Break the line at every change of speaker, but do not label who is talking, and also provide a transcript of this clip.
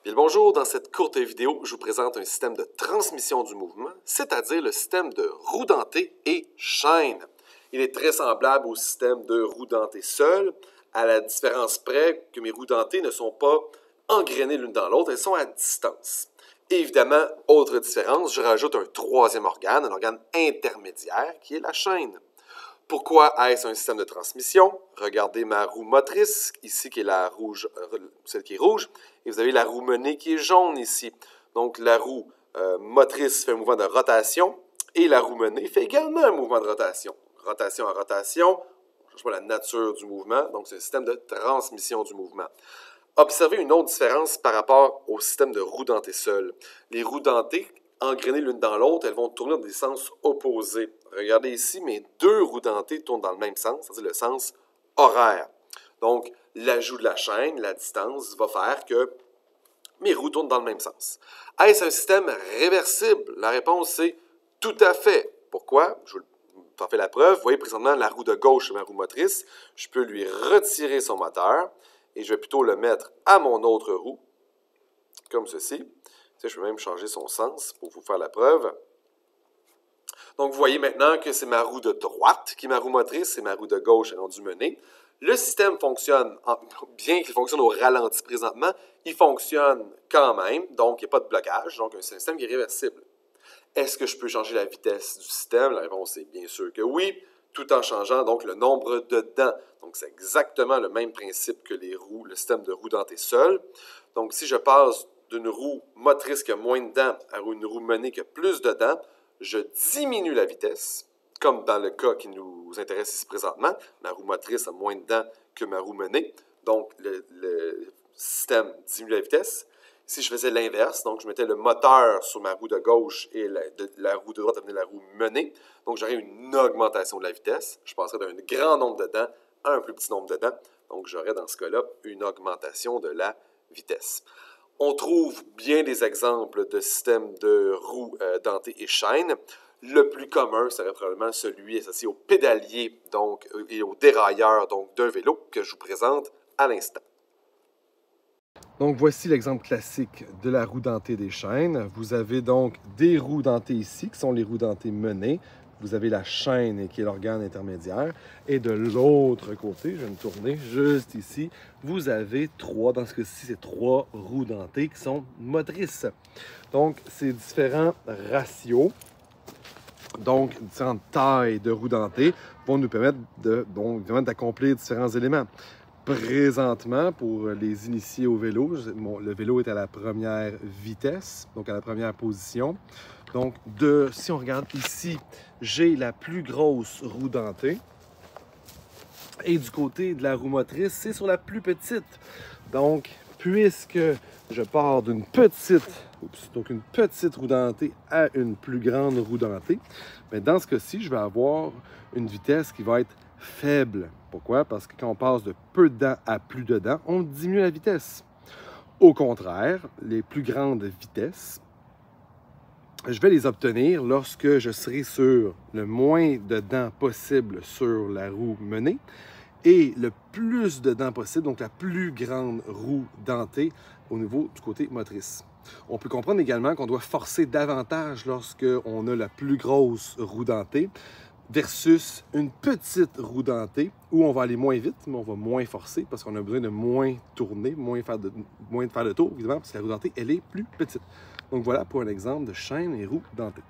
Bien le bonjour, dans cette courte vidéo, je vous présente un système de transmission du mouvement, c'est-à-dire le système de roue dentée et chaîne. Il est très semblable au système de roue dentée seule, à la différence près que mes roues dentées ne sont pas engrenées l'une dans l'autre, elles sont à distance. Et évidemment, autre différence, je rajoute un troisième organe, un organe intermédiaire, qui est la chaîne. Pourquoi est-ce un système de transmission? Regardez ma roue motrice, ici qui est la rouge, celle qui est rouge, et vous avez la roue menée qui est jaune ici. Donc la roue motrice fait un mouvement de rotation, et la roue menée fait également un mouvement de rotation. Rotation à rotation, on ne cherche pas la nature du mouvement, donc c'est un système de transmission du mouvement. Observez une autre différence par rapport au système de roue dentée seule. Les roues dentées, engrenées l'une dans l'autre, elles vont tourner dans des sens opposés. Regardez ici, mes deux roues dentées tournent dans le même sens, c'est-à-dire le sens horaire. Donc, l'ajout de la chaîne, la distance, va faire que mes roues tournent dans le même sens. Est-ce un système réversible? La réponse, c'est tout à fait. Pourquoi? Je vous en fais la preuve. Vous voyez présentement la roue de gauche, c'est ma roue motrice. Je peux lui retirer son moteur et je vais plutôt le mettre à mon autre roue, comme ceci. Je peux même changer son sens pour vous faire la preuve. Donc, vous voyez maintenant que c'est ma roue de droite qui est ma roue motrice, c'est ma roue de gauche rendue menée. Le système fonctionne, bien qu'il fonctionne au ralenti présentement, il fonctionne quand même, donc il n'y a pas de blocage, donc un système qui est réversible. Est-ce que je peux changer la vitesse du système? La réponse est bien sûr que oui, tout en changeant donc le nombre de dents. Donc, c'est exactement le même principe que les roues, le système de roue dentée seule. Donc, si je passe d'une roue motrice qui a moins de dents à une roue menée qui a plus de dents, je diminue la vitesse, comme dans le cas qui nous intéresse ici présentement. Ma roue motrice a moins de dents que ma roue menée, donc le système diminue la vitesse. Si je faisais l'inverse, donc je mettais le moteur sur ma roue de gauche et la roue de droite amenait la roue menée, donc j'aurais une augmentation de la vitesse. Je passerais d'un grand nombre de dents à un plus petit nombre de dents, donc j'aurais dans ce cas-là une augmentation de la vitesse. On trouve bien des exemples de systèmes de roues dentées et chaînes. Le plus commun serait probablement celui associé au pédalier donc, et au dérailleur d'un vélo que je vous présente à l'instant.
Donc, voici l'exemple classique de la roue dentée des chaînes. Vous avez donc des roues dentées ici, qui sont les roues dentées menées. Vous avez la chaîne, qui est l'organe intermédiaire. Et de l'autre côté, je vais me tourner juste ici, vous avez dans ce cas-ci, c'est trois roues dentées qui sont motrices. Donc, ces différents ratios, donc différentes tailles de roues dentées, vont nous permettre d'accomplir différents éléments. Présentement, pour les initiés au vélo, le vélo est à la première vitesse, donc à la première position. Donc, si on regarde ici, j'ai la plus grosse roue dentée. Et du côté de la roue motrice, c'est sur la plus petite. Donc, puisque je pars d'une petite roue dentée à une plus grande roue dentée, bien, dans ce cas-ci, je vais avoir une vitesse qui va être faible. Pourquoi? Parce que quand on passe de peu de dents à plus de dents, on diminue la vitesse. Au contraire, les plus grandes vitesses, je vais les obtenir lorsque je serai sur le moins de dents possible sur la roue menée et le plus de dents possible, donc la plus grande roue dentée au niveau du côté motrice. On peut comprendre également qu'on doit forcer davantage lorsqu'on a la plus grosse roue dentée versus une petite roue dentée où on va aller moins vite, mais on va moins forcer parce qu'on a besoin de moins tourner, moins de faire de tour, évidemment, parce que la roue dentée, elle est plus petite. Donc voilà pour un exemple de chaîne et roue dentée.